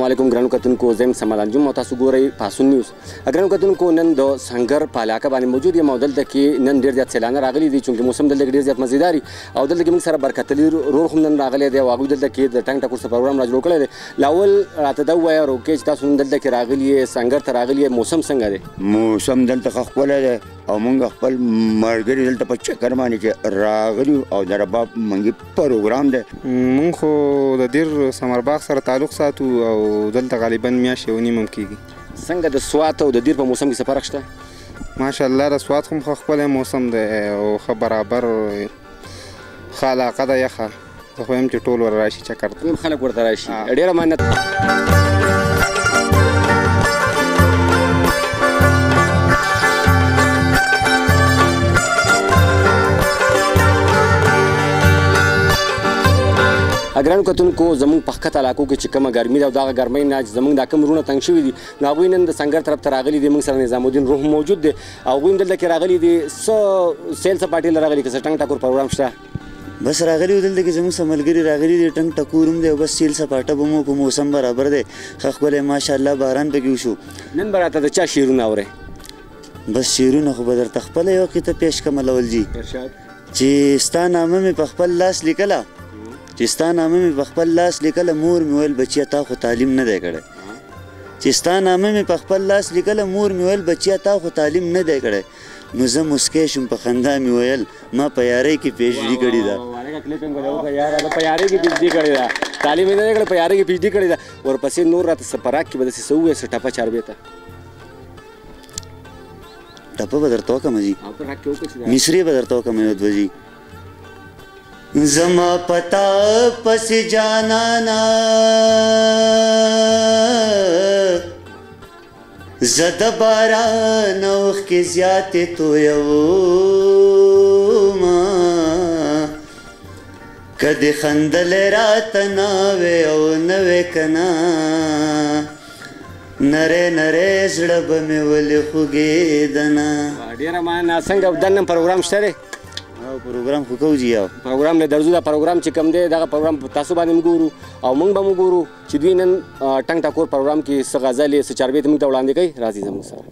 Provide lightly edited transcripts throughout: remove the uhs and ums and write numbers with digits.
علیکم ګرانو کتونکو، زه یم صمد انجم او تاسو ګورئ پاسون نیوز. ګرانو کتونکو، نن د سنګر په علاقه باندې موجود یم او دلته کې نن ډېر زیات سیلانه راغلي دي، چونکې موسم دلته کې ډېر زیات مزیدار وي او دلته کې موږ سره برکتلي رور هم نن راغلی دی او هغوی دلته کې د ټنګ ټکور څه پروګرام را جوړ کړی دی. لاول راته دا ووایه روکې چې تاسو نن دلته کې راغلي یې، سنګر ته راغلي یې، موسم څنګه دی؟ موسم دلته ښه ښکلی دی او موږ خپل ملګري دلته په چکر باندې چې راغلي او د رباب منګي پروګرام دی. موږ خو د دیر سمرباغ سره تعلق ساتو او دلته غالبا میاشت یو نیم هم کېږي. څنګه د سوات او د دیر په موسم کې څه فرق شته؟ ماشاءالله د سوات هم ښه ښکلی موسم دی او ښه برابر ښه علاقه ده یخه. زه خو یم چې ټول ور راشي چکر ته، ټول خلک ورته راشي. ډېره مننه. ګرانو کتونکو، زموږ په ښکته علاقو کې چې کومه ګرمي ده او دغه ګرمۍ نه زموږ دا کوم وروڼه تنګ شوي دي، نو هغوی نن د سنګر طرف ته راغلي دي. موږ سره نظام الدین روح موجود دی او هغوی هم دلته کې راغلي دي. څه سیل څه پارټي له راغلي، که څه ټنګ ټکور پروګرام شته؟ بس راغلي وو دلته کې زموږ څه ملګري راغلي دي، ټنګ ټکور هم دی او بس سیل سپاټه به مو په موسم برابر دی ښه ښکلی ماشاءالله باران پکې وشو. نن به راته د چا شعرونه اورئ؟ بس شعرونه خو به درته خپله یوه قطعه پیش کړم لول جي، چې ستا نامه مې په خپل لاس لیکله، چې ستا نامه مې په خپل لاس لیکله، مور مې ویل بچیه تا خو تعلیم نه دی کړی. چې ستا نامه مې په خپل لاس لیکله، مور مې ویل بچیه تا خو تعلیم نه دی کړی. نو زه مسکی شوم، په خندا مې ویل ما په یارۍ کې پی ایچ ډي کړې ده. په یارۍ کې پی ایچ ډي کړې ده، تعلیم یې نه دی کړی، په یارۍ کې پی ایچ ډي کړې ده. ورپسې نور راته څه په راک کې به داسې څه ووایې، څه ټپه چاربې ته ټپه به درته وکړم جي، مصري به درته وکړم یو دوه جي. زما پتا پس جانانا زد باران اوخ کی زیات تو یوما کدی خندل رات ناوے او نوے کنا نره نره زړه به مې ولې خوږېدنه. ډېره مننه. څنګه دننه پروګرام شته دی؟ پروګرام خو کوو جي. یو پروګرام نه درځو، دا پروګرام چې کوم دی دغه پروګرام تاسو باندې هم ګورو او موږ به هم ګورو چې دوی نن ټنګ ټکور پروګرام کې څه غزلې څه چاربیتې موږ ته وړاندې کوي. راځئ زموږ سره.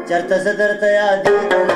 چرته زه درته یادېږم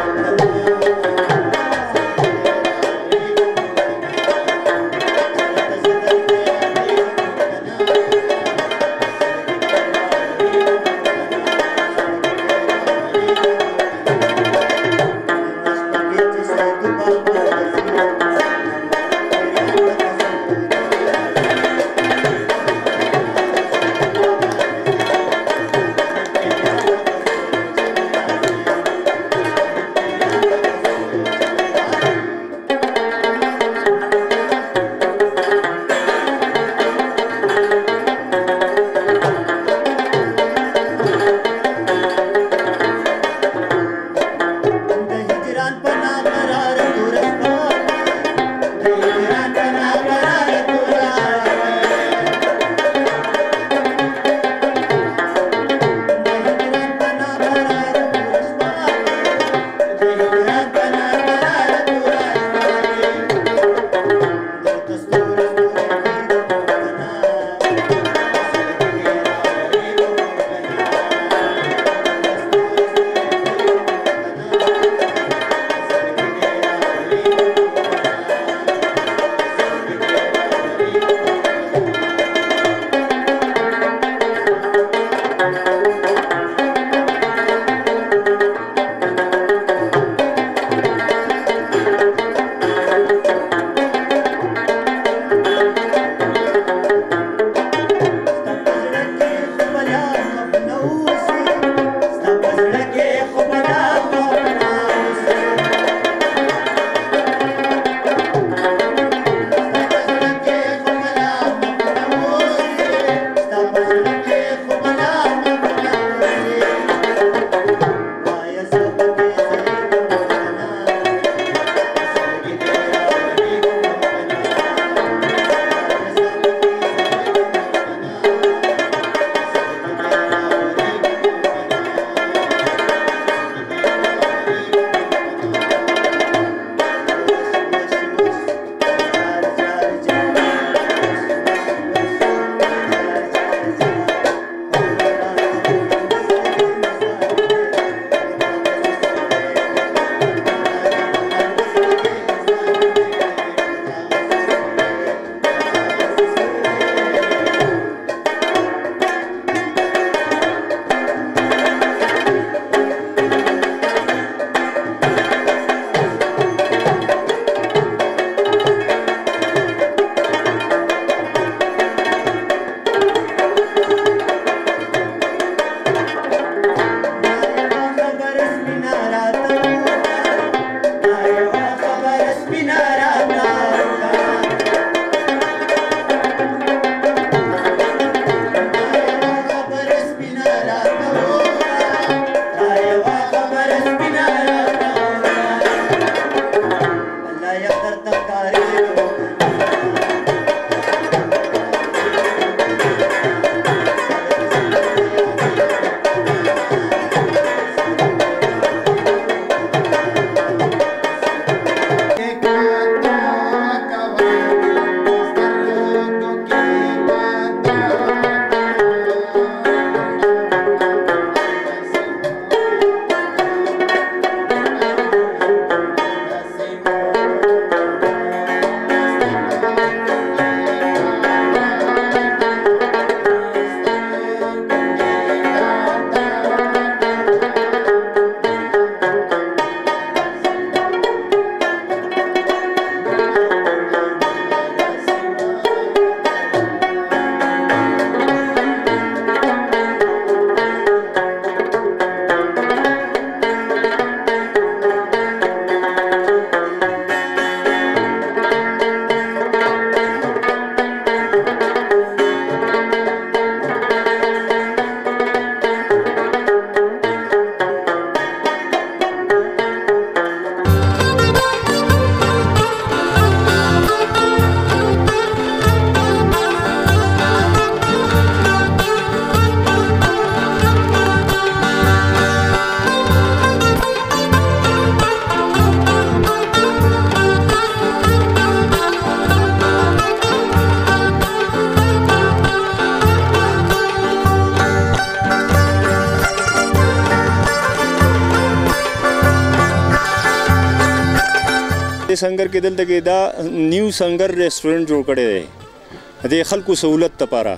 संगर के दल तक दा न्यू संगर रेस्टोरेंट जोड़ कड़े दे खल्कु सहूलत तपारा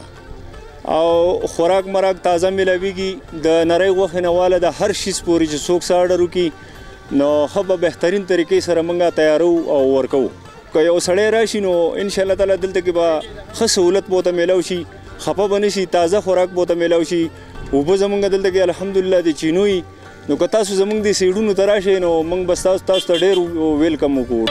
और खुराक मराक ताज़ा मिलावीगी द नरे वखन वाला द हर चीज़ पूरी जो सोख सा ऑर्डर की नो हब बेहतरीन तरीके से रमंगा तैयारो और वर्को कोई ओ सड़े राशि नो इंशाल्लाह ताला दिल तक बा ख सहूलत बहुत मिलावशी खपा बनेशी ताज़ा खुराक बहुत मिलावशी ऊपर जमंगा दिल तक अल्हम्दुलिल्लाह दी चिनोई नो कता सु जमंग दी सीडू नो तराशे नो मंग बस्तास तास तडेर वेलकम को